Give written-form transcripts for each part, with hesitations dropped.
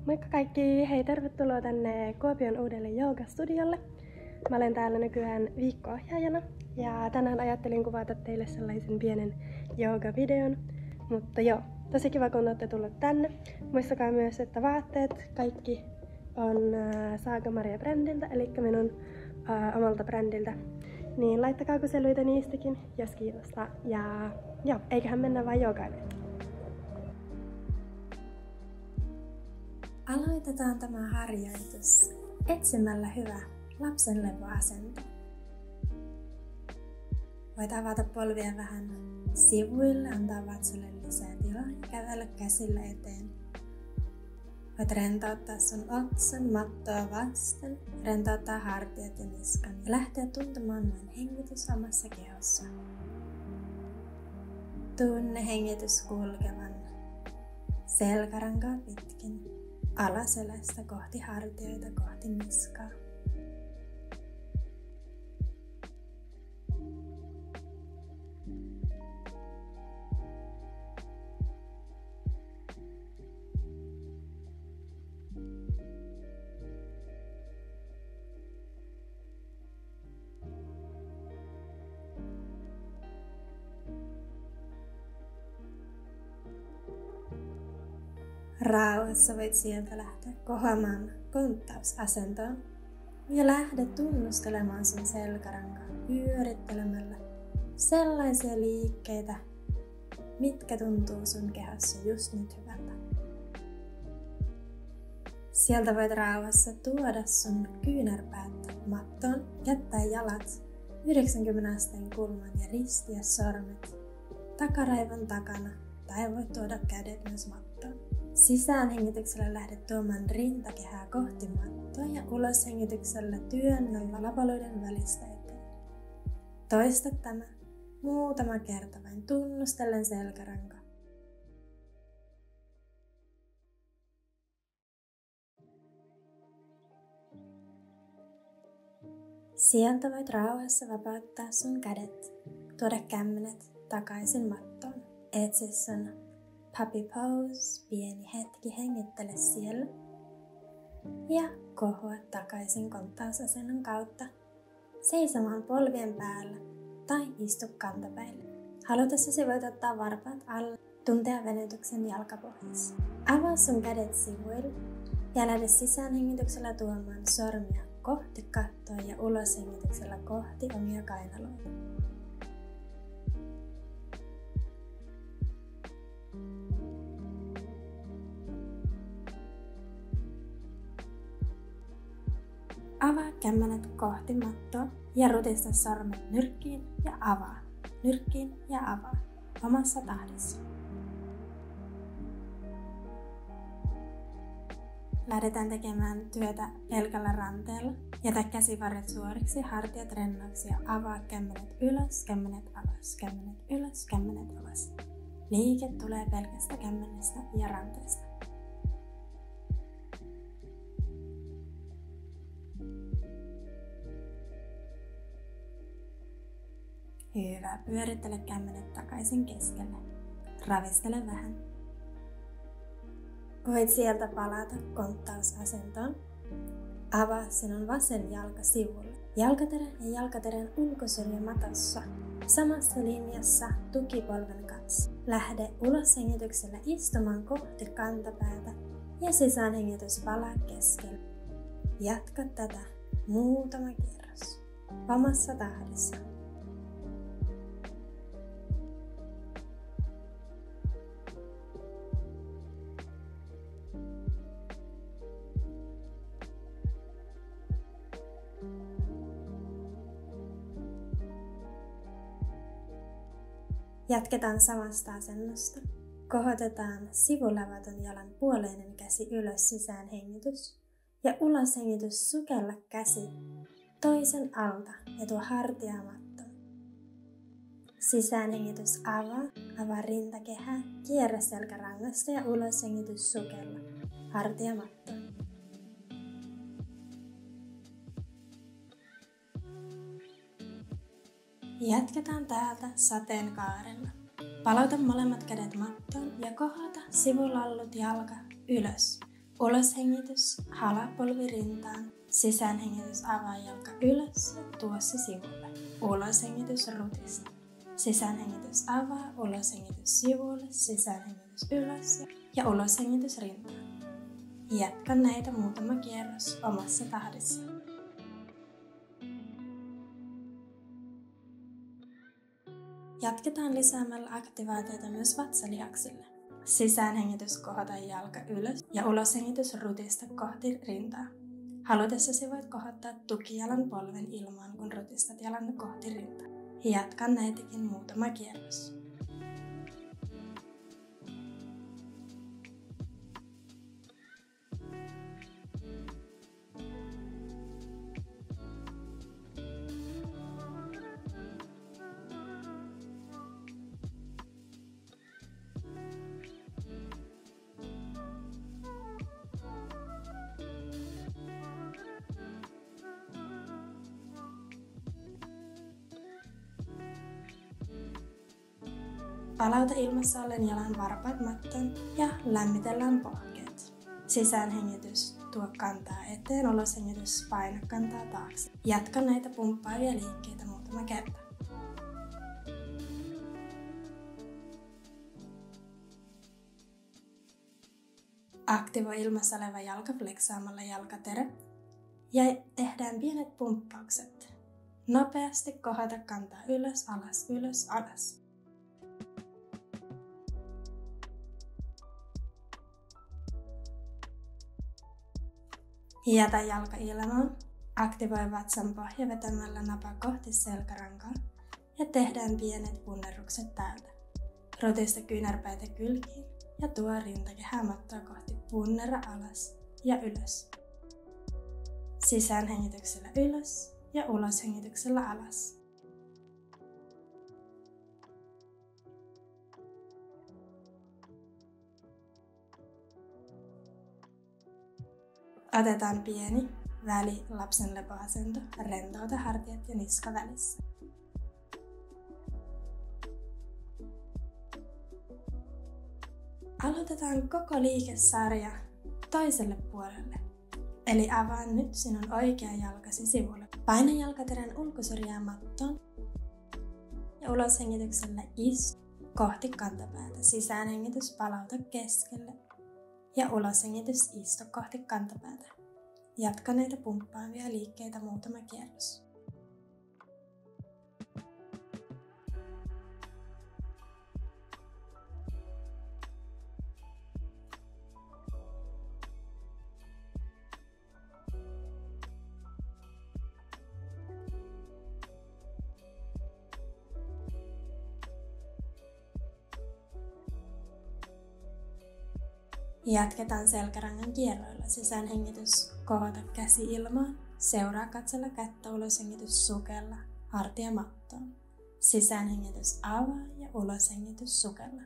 Moikka kaikki! Hei, tervetuloa tänne Kuopion uudelle joogastudiolle. Mä olen täällä nykyään viikko-ohjaajana ja tänään ajattelin kuvata teille sellaisen pienen joogavideon. Mutta joo, tosi kiva kun olette tullut tänne. Muistakaa myös, että vaatteet kaikki on Saga Maria brändiltä, eli minun omalta brändiltä. Niin laittakaa kyselyitä niistäkin, jos kiinnostaa. Ja joo, eiköhän mennä vaan joogailemaan. Aloitetaan tämä harjoitus etsimällä hyvä lapsen lepoasento. Voit avata polvia vähän sivuille, antaa vatsalle lisää tilaa ja kävellä käsillä eteen. Voit rentouttaa sun otsan mattoa vasten, rentouttaa hartiat ja niskan ja lähteä tuntemaan vain hengitys omassa kehossa. Tunne hengitys kulkevan selkärankaa pitkin. Alaselästä kohti hartioita, kohti niskaa. Rauhassa voit sieltä lähteä kohoamaan konttausasentoon ja lähde tunnustelemaan sun selkärankaa pyörittelemällä sellaisia liikkeitä, mitkä tuntuu sun kehossa just nyt hyvältä. Sieltä voit rauhassa tuoda sun kyynärpäät mattoon, jättää jalat 90 asteen kulman ja ristiä sormet takaraivon takana tai voit tuoda kädet myös mattoon. Sisäänhengityksellä lähdet tuomaan rintakehää kohti mattoa ja uloshengityksellä työnnällä lapaloiden välistä eteen. Toista tämä muutama kerta vain tunnustellen selkäranka. Sieltä voit rauhassa vapauttaa sun kädet, tuoda kämmenet takaisin mattoon. Etsi sun puppy pose, pieni hetki, hengittele siellä ja kohoa takaisin konttausasennon kautta seisomaan polvien päällä tai istu kantapäille. Halutessasi voit ottaa varpaat alle, tuntea venytyksen jalkapohjassa. Avaa sun kädet sivuille ja lähde sisäänhengityksellä tuomaan sormia kohti kattoa ja uloshengityksellä kohti omia kainaloita. Avaa kämmenet kohti mattoa ja rutista sormet nyrkkiin ja avaa, nyrkkiin ja avaa, omassa tahdissa. Lähdetään tekemään työtä pelkällä ranteella. Jätä käsivarret suoriksi, hartiat rennoiksi ja avaa kämmenet ylös, kämmenet alas, kämmenet ylös, kämmenet alas. Liike tulee pelkästä kämmenestä ja ranteesta. Hyvä. Pyörittele kämmenet takaisin keskelle. Ravistele vähän. Voit sieltä palata konttausasentoon. Avaa sinun vasen jalka sivulle. Jalkaterän ja jalkaterän ulkosyrjä matossa. Samassa linjassa tukipolven kanssa. Lähde uloshengityksellä istumaan kohti kantapäätä ja sisäänhengitys palaa keskelle. Jatka tätä muutama kierros. Omassa tahdissa. Jatketaan samasta asennosta. Kohotetaan sivulavaton jalan puoleinen käsi ylös sisäänhengitys ja uloshengitys sukella käsi toisen alta ja tuo hartia mattoon. Sisäänhengitys avaa rintakehää, kierrä selkärangasta ja uloshengitys sukella hartia mattoon. Jatketaan täältä sateenkaarella. Palauta molemmat kädet mattoon ja kohota sivulallut jalka ylös. Uloshengitys, halapolvi rintaan. Sisäänhengitys, avaa jalka ylös ja tuo se sivulle. Uloshengitys rutista. Sisäänhengitys avaa, uloshengitys sivulle, sisäänhengitys ylös ja uloshengitys rintaan. Jatka näitä muutama kierros omassa tahdissa. Jatketaan lisäämällä aktivaatiota myös vatsalihaksille. Sisäänhengitys kohota jalka ylös ja uloshengitys rutista kohti rintaa. Halutessasi voit kohottaa tukijalan polven ilmaan, kun rutistat jalan kohti rintaa. Jatka näitäkin muutama kierros. Palauta ilmassa ollen jalan varpaat mattoon ja lämmitellään pohkeet. Sisäänhengitys, tuo kantaa eteen, uloshengitys, paina kantaa taakse. Jatka näitä pumppaavia liikkeitä muutama kerta. Aktivoi ilmassa oleva jalka fleksaamalla jalkaterä ja tehdään pienet pumppaukset. Nopeasti kohota kantaa ylös, alas, ylös, alas. Jätä jalka ilmaan. Aktivoi vatsan pohja vetämällä napa kohti selkärankaa ja tehdään pienet punnerrukset täältä. Rutista kyynärpäitä kylkiin ja tuo rintakehää mattoa kohti, punnerra alas ja ylös. Sisäänhengityksellä ylös ja uloshengityksellä alas. Otetaan pieni väli lapsen lepoasento, rentouta hartiat ja niska välissä. Aloitetaan koko liikesarja toiselle puolelle. Eli avaa nyt sinun oikea jalkasi sivulle. Paina jalkaterän ulkosyrjää mattoon ja uloshengityksellä istu kohti kantapäätä. Sisäänhengitys palauta keskelle ja uloshengitys istu kohti kantapäätä. Jatka näitä pumppaavia liikkeitä muutama kierros. Jatketaan selkärangan kierroilla. Sisäänhengitys, kohota käsi ilmaan. Seuraa katsella kättä, uloshengitys sukella, hartia mattoon. Sisäänhengitys avaa ja uloshengitys sukella.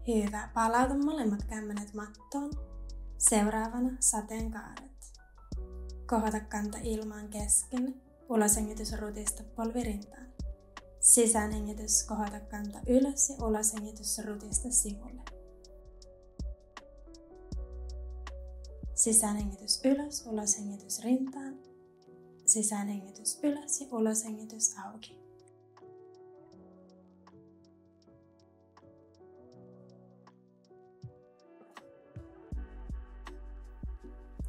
Hyvä. Palauta molemmat kämmenet mattoon. Seuraavana sateenkaaret. Kohota kanta ilmaan keskelle. Uloshengitys rutista polvi rintaan. Sisäänhengitys, kohota kanta ylös ja uloshengitys rutista sivulle. Sisäänhengitys ylös, uloshengitys rintaan. Sisäänhengitys ylös ja uloshengitys auki.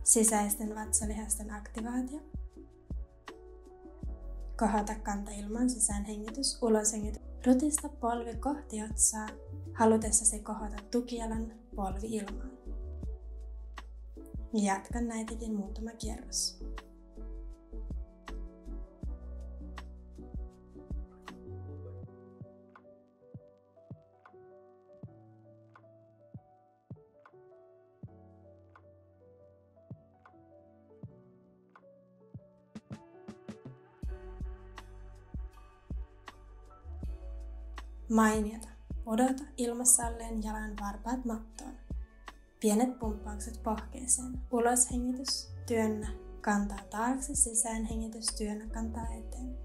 Sisäisten vatsalihasten aktivaatio. Kohota kanta ilman, sisäänhengitys, uloshengitys. Rutista polvi kohti otsaa. Halutessasi kohota tukijalan, polvi ilmaan. Jatka näitäkin muutama kierros. Mainiota. Odota ilmassa olleen jalan varpaat mattoon. Pienet pumppaukset pohkeeseen. Uloshengitys, työnnä kantaa taakse, sisäänhengitys, työnnä kantaa eteen.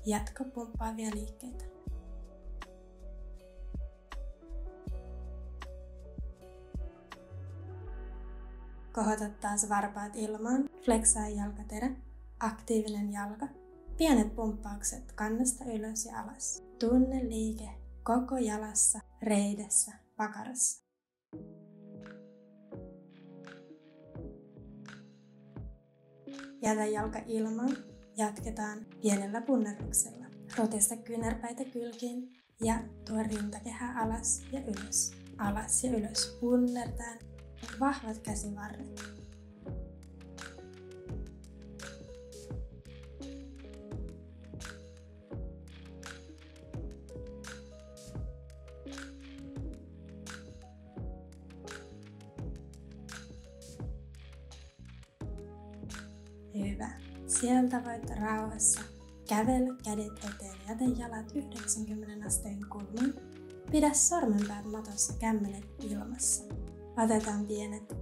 Jatka pumppaavia liikkeitä. Kohota taas varpaat ilmaan, fleksaa jalkaterä, aktiivinen jalka. Pienet pumppaukset kannasta ylös ja alas. Tunne liike koko jalassa, reidessä, pakarassa. Jätä jalka ilmaan. Jatketaan pienellä punnerruksella. Rotista kyynärpäitä kylkiin ja tuo rintakehä alas ja ylös. Alas ja ylös. Punnertaan. Vahvat käsivarret. Hyvä. Sieltä voit rauhassa kävellä kädet eteen, jätä jalat 90 asteen kulmaan. Pidä sormenpäät matossa, kämmenet ilmassa. Otetaan pienet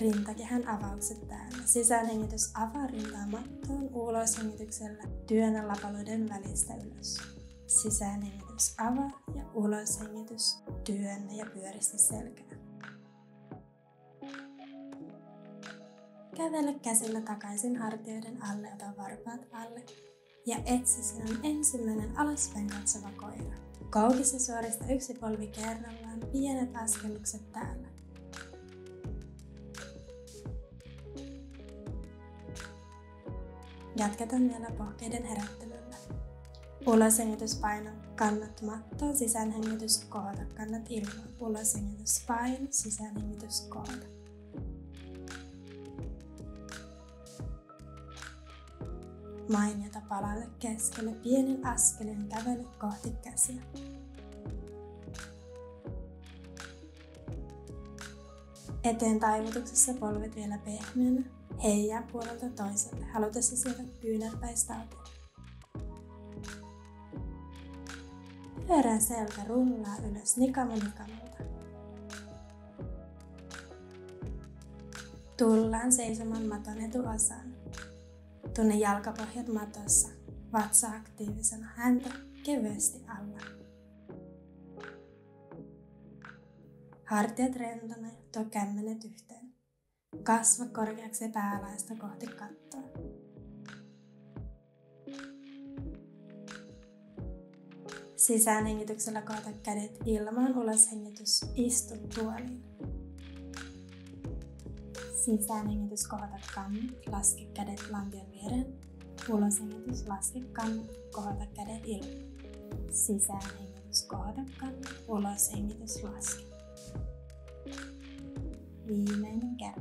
rintakehän avaukset täällä. Sisäänhengitys avaa rintaa mattoon, uloshengityksellä työnnä lapaloiden välistä ylös. Sisäänhengitys avaa ja uloshengitys työnnä ja pyöristä selkää. Kävele käsillä takaisin hartioiden alle, ota varpaat alle ja etsi sinun ensimmäinen alaspäin katsova koira. Koukissa suorista yksi polvi kerrallaan, pienet askellukset täällä. Jatketaan vielä pohkeiden herättelyllä. Uloshengitys paino kannat mattoon, sisäänhengitys kohota kannat ilmaan. Uloshengitys paino, sisäänhengitys kohota. Mainiota palalle keskelle, pienin askelin kävele kohti käsiä. Eteen taivutuksessa polvet vielä pehmeänä, heijaa puolelta toiselle, halutessa sieltä kyynärpäistä auki. Pyörää selkä, rullaa ylös nikamalta. Tullaan seisomaan maton etuosaan. Tunne jalkapohjat matossa, vatsa aktiivisena, häntä kevyesti alla. Hartiat rentona, tuo kämmenet yhteen. Kasva korkeaksi ja päälaista kohti kattoa. Sisäänhengityksellä kohta kädet ilmaan, uloshengitys, istu tuoliin. Sisäänhengitys, kohota kannat, laske kädet lantion viereen. Uloshengitys, laske kannat, kohota kädet ilmaan. Sisäänhengitys, kohota kannat, uloshengitys, laske. Viimeinen kerta.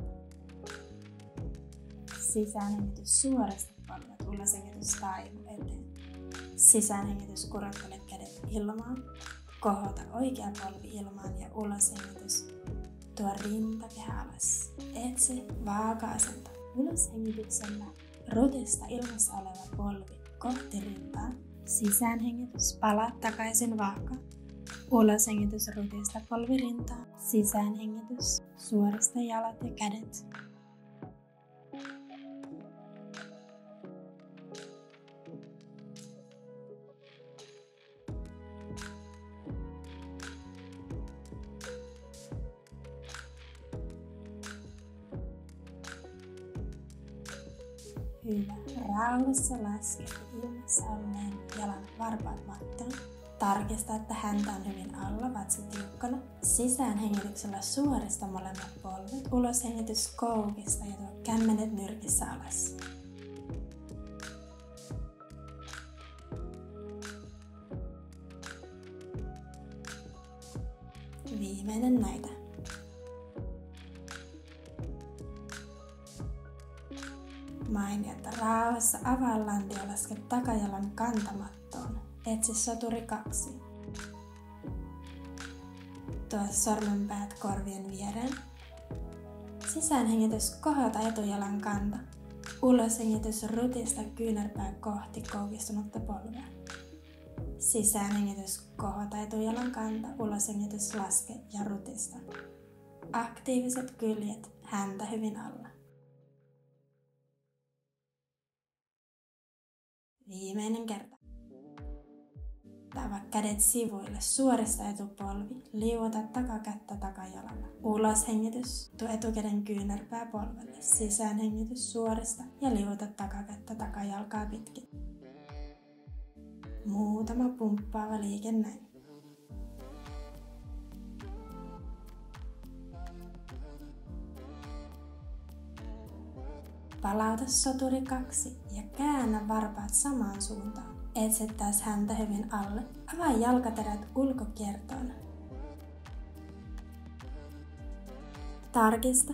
Sisäänhengitys, suorasta polvet, uloshengitys, taivu eteen. Sisäänhengitys, kurottele kädet ilmaan. Kohota oikea polvi ilmaan ja uloshengitys. Tuo rintakehä alas. Etsi vaaka-asento. Uloshengityksellä rutista ilmassa oleva polvi kohti rintaa. Sisäänhengitys, palaa takaisin vaakaan. Uloshengitys, rutista polvi rintaa. Sisäänhengitys, suorista jalat ja kädet. Hyvä. Rauhassa laske ilmassa olleen jalan varpaat mattoon. Tarkista, että häntä on hyvin alla, vatsa tiukkana. Sisäänhengityksellä suorista molemmat polvet. Uloshengitys koukista ja tuo kämmenet nyrkissä alas. Viimeinen näitä. Mainiota rauhassa avaa lantia, laske takajalan kantamattoon. Etsi soturi 2. Tuo sormenpäät korvien viereen. Sisäänhengitys, kohota etujalan kanta. Uloshengitys, rutista kyynärpää kohti koukistunutta polvea. Sisäänhengitys, kohota etujalan kanta. Uloshengitys, laske ja rutista. aktiiviset kyljet häntä hyvin alla. Viimeinen kerta. Tava kädet sivuille, suorista etupolvi, liuota takakättä takajalalla. Ulos hengitys, tuo etukäden kyynärpää polvelle, sisään hengitys suorista ja liuota takakättä takajalkaa pitkin. Muutama pumppaava liike näin. Palauta soturi 2 ja käännä varpaat samaan suuntaan. Etsi taas häntä hyvin alle. Avaa jalkaterät ulkokiertoon. Tarkista,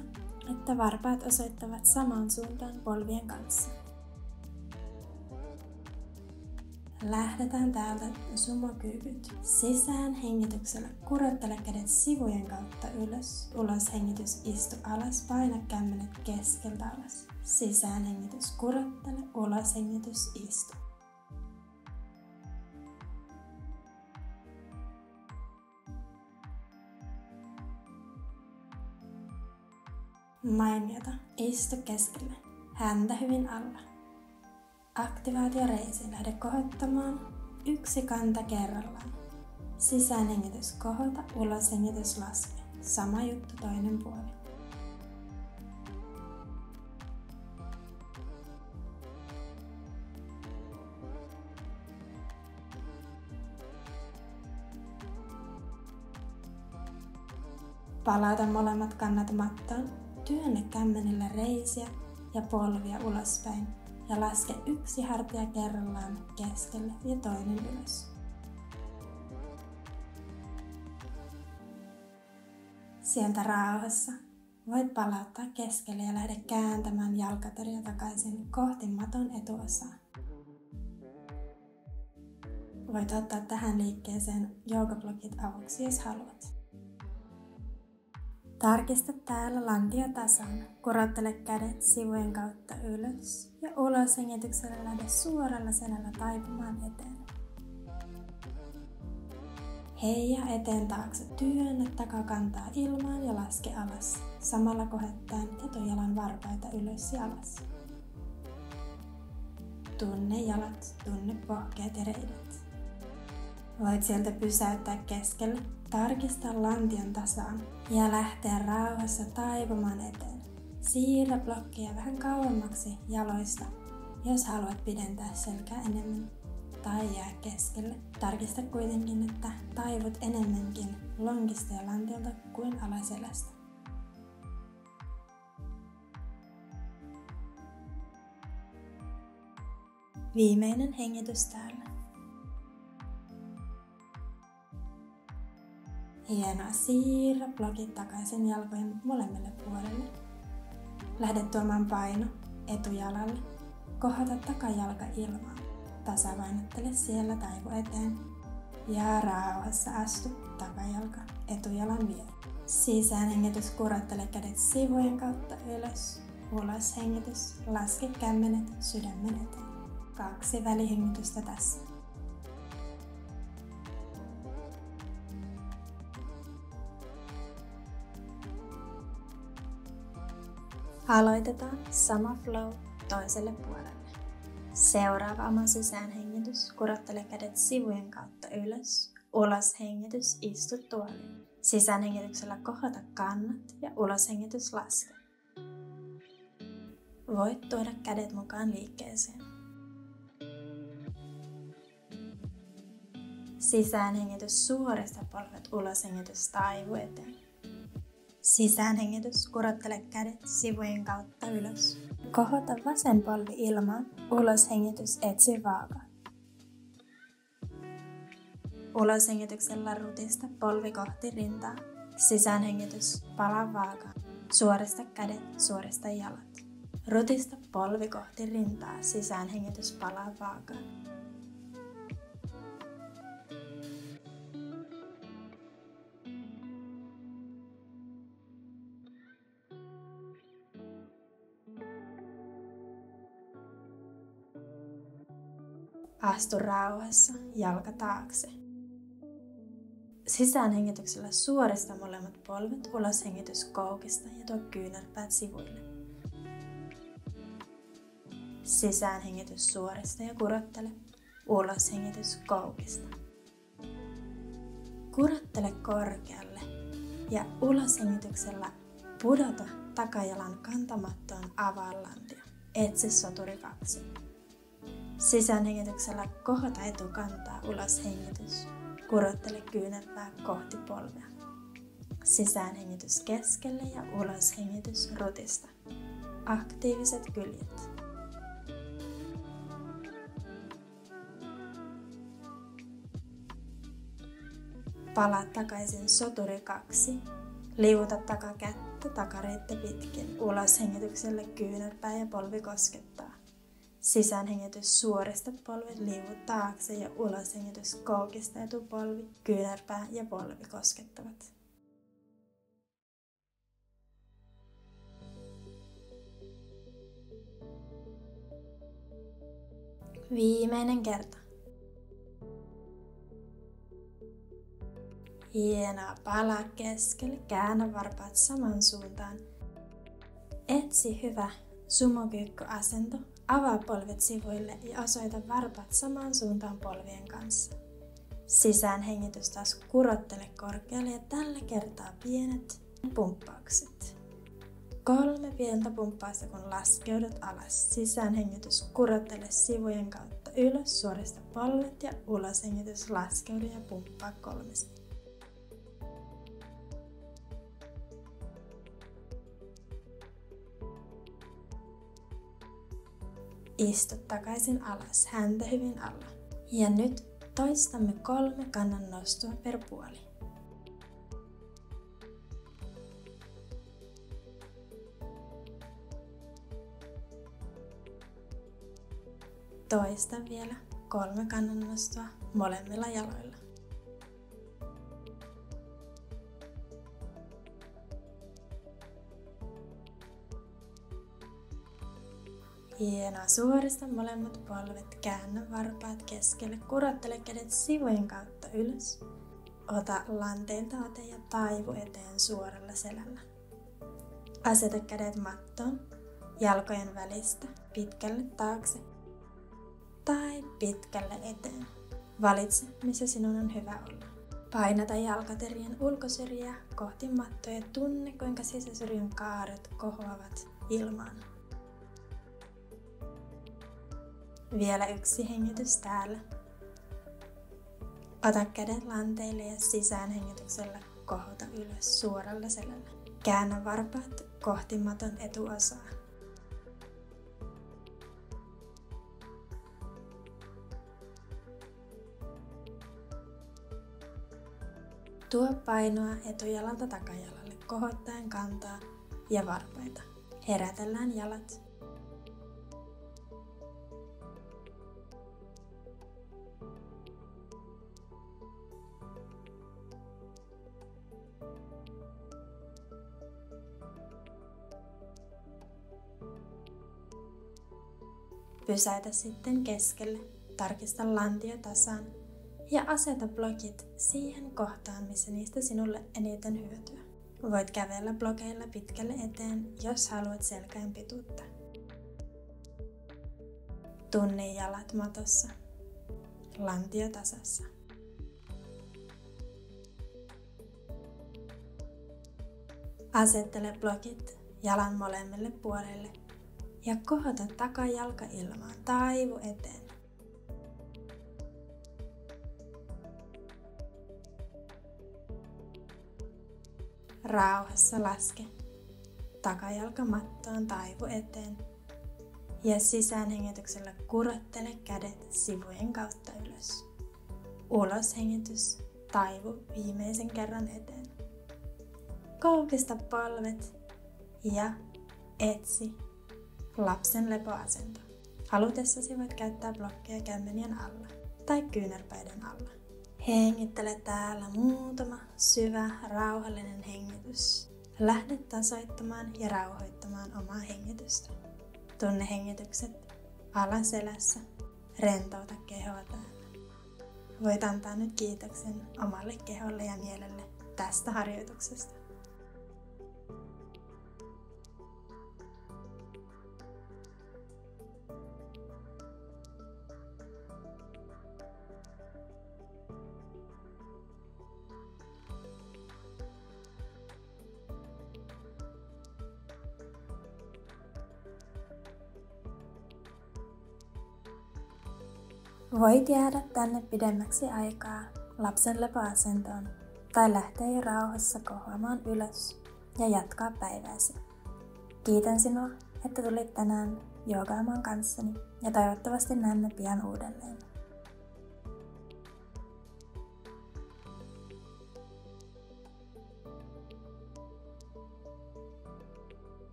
että varpaat osoittavat samaan suuntaan polvien kanssa. Lähdetään täältä sumokyykyt. Sisään hengityksellä kurottele kädet sivujen kautta ylös. Ulos hengitys, istu alas, paina kämmenet keskeltä alas. Sisään hengitys, kurottele, ulos hengitys, istu. Mainiota, istu keskelle, häntä hyvin alla. Aktivaatioreisi, lähde kohottamaan, yksi kanta kerrallaan. Sisään hengitys kohota, ulos hengitys laske. Sama juttu toinen puoli. Palauta molemmat kannat mattoon, työnnä kämmenillä reisiä ja polvia ulospäin ja laske yksi hartia kerrallaan keskelle ja toinen ylös. Sieltä rauhassa voit palauttaa keskelle ja lähde kääntämään jalkateria takaisin kohti maton etuosaa. Voit ottaa tähän liikkeeseen joogablokit avuksi, jos haluat. Tarkista täällä lantio tasan. Kurottele kädet sivujen kautta ylös ja ulos hengityksellä lähde suoralla selällä taipumaan eteen. Heija eteen taakse, työnnä takakantaa ilmaan ja laske alas. Samalla kohettaen etujalan varpaita ylös ja alas. Tunne jalat, tunne pohkeet ja reidet. Voit sieltä pysäyttää keskelle, tarkista lantion tasaan ja lähteä rauhassa taipumaan eteen. Siirrä blokkeja vähän kauemmaksi jaloista, jos haluat pidentää selkää enemmän tai jää keskelle. Tarkista kuitenkin, että taivut enemmänkin lonkista ja lantiolta kuin alaselästä. Viimeinen hengitys täällä. Hienoa, siirrä blokit takaisin jalkojen molemmille puolelle. Lähde tuomaan paino etujalalle. Kohota takajalka ilmaan. Tasapainottele siellä, taivu eteen. Ja rauhassa astu takajalka etujalan viereen. Sisään hengitys, kurottele kädet sivujen kautta ylös. Ulos hengitys, laske kämmenet sydämen eteen. 2 välihengitystä tässä. Aloitetaan sama flow toiselle puolelle. Seuraava oma sisäänhengitys, kurottele kädet sivujen kautta ylös. Ulos hengitys, istu tuoliin. Sisäänhengityksellä kohota kannat ja ulos hengitys laske. Voit tuoda kädet mukaan liikkeeseen. Sisäänhengitys, suorista polvet, ulos hengitys, taivu eteen. Sisäänhengitys, kurottele kädet sivujen kautta ylös. Kohota vasen polvi ilmaan, ulos hengitys, etsi vaakaa. Ulos hengityksellä rutista polvi kohti rintaa. Sisäänhengitys, palaa vaakaan. Suorista kädet, suorista jalat. Rutista polvi kohti rintaa, sisäänhengitys, palaa vaakaan. Astu rauhassa, jalka taakse. Sisäänhengityksellä suorista molemmat polvet, uloshengitys koukista ja tuo kyynärpäät sivuille. Sisäänhengitys suorista ja kurottele, uloshengitys koukista. Kurottele korkealle ja uloshengityksellä pudota takajalan kantamattoon, avaa lantia. Etsi soturi 2. Sisäänhengityksellä kohota etukantaa, uloshengitys. Kurottele kyynärpää kohti polvea. Sisäänhengitys keskelle ja uloshengitys rutista. Aktiiviset kyljet. Palaa takaisin soturi 2. Liuta takakättä takareitte pitkin. Uloshengitykselle kyynärpää ja polvi koskettaa. Sisäänhengitys suorista polvet, liivu taakse ja uloshengitys koukista etupolvi, kyynärpää ja polvi koskettavat. Viimeinen kerta. Hienoa, palaa keskelle, käännä varpaat saman suuntaan. Etsi hyvä sumokyykkyasento, avaa polvet sivuille ja osoita varpaat samaan suuntaan polvien kanssa. Sisäänhengitys taas kurottele korkealle ja tällä kertaa pienet pumppaukset. 3 pientä pumppausta kun laskeudut alas. Sisäänhengitys kurottele sivujen kautta ylös, suorista polvet ja uloshengitys laskeudu ja pumppaa 3. Istu takaisin alas, häntä hyvin alla. Ja nyt toistamme 3 kannan nostoa per puoli. Toista vielä 3 kannan nostoa molemmilla jaloilla. Hienoa, suorista molemmat polvet, käännä varpaat keskelle, kurottele kädet sivujen kautta ylös. Ota lanteilta ote ja taivu eteen suoralla selällä. Aseta kädet mattoon, jalkojen välistä, pitkälle taakse tai pitkälle eteen. Valitse, missä sinun on hyvä olla. Painata jalkaterien ulkosyrjää kohti mattoa ja tunne, kuinka sisäsyrjän kaaret kohoavat ilmaan. Vielä 1 hengitys täällä. Ota kädet lanteille ja sisäänhengityksellä kohota ylös suoralla selällä. Käännä varpaat kohti maton etuosaa. Tuo painoa etujalalta takajalalle kohottaen kantaa ja varpaita. Herätellään jalat. Pysäytä sitten keskelle, tarkista lantio tasan ja aseta blokit siihen kohtaan, missä niistä sinulle eniten hyötyä. Voit kävellä blokeilla pitkälle eteen, jos haluat selkään pituutta. Tunne jalat matossa, lantio tasassa. Asettele blokit jalan molemmille puolelle ja kohota takajalka ilmaan, taivu eteen. Rauhassa laske, takajalka mattoon, taivu eteen ja sisäänhengityksellä kurottele kädet sivujen kautta ylös. Uloshengitys, taivu viimeisen kerran eteen. Koukista polvet ja etsi lapsen lepoasento. Halutessasi voit käyttää blokkeja kämmenien alla tai kyynärpäiden alla. Hengittele täällä muutama syvä, rauhallinen hengitys. Lähde tasoittamaan ja rauhoittamaan omaa hengitystä. Tunne hengitykset alaselässä. Rentouta kehoa täällä. voit antaa nyt kiitoksen omalle keholle ja mielelle tästä harjoituksesta. Voit jäädä tänne pidemmäksi aikaa lapsen lepoasentoon tai lähteä jo rauhassa kohoamaan ylös ja jatkaa päivääsi. Kiitän sinua, että tulit tänään joogaamaan kanssani ja toivottavasti näemme pian uudelleen.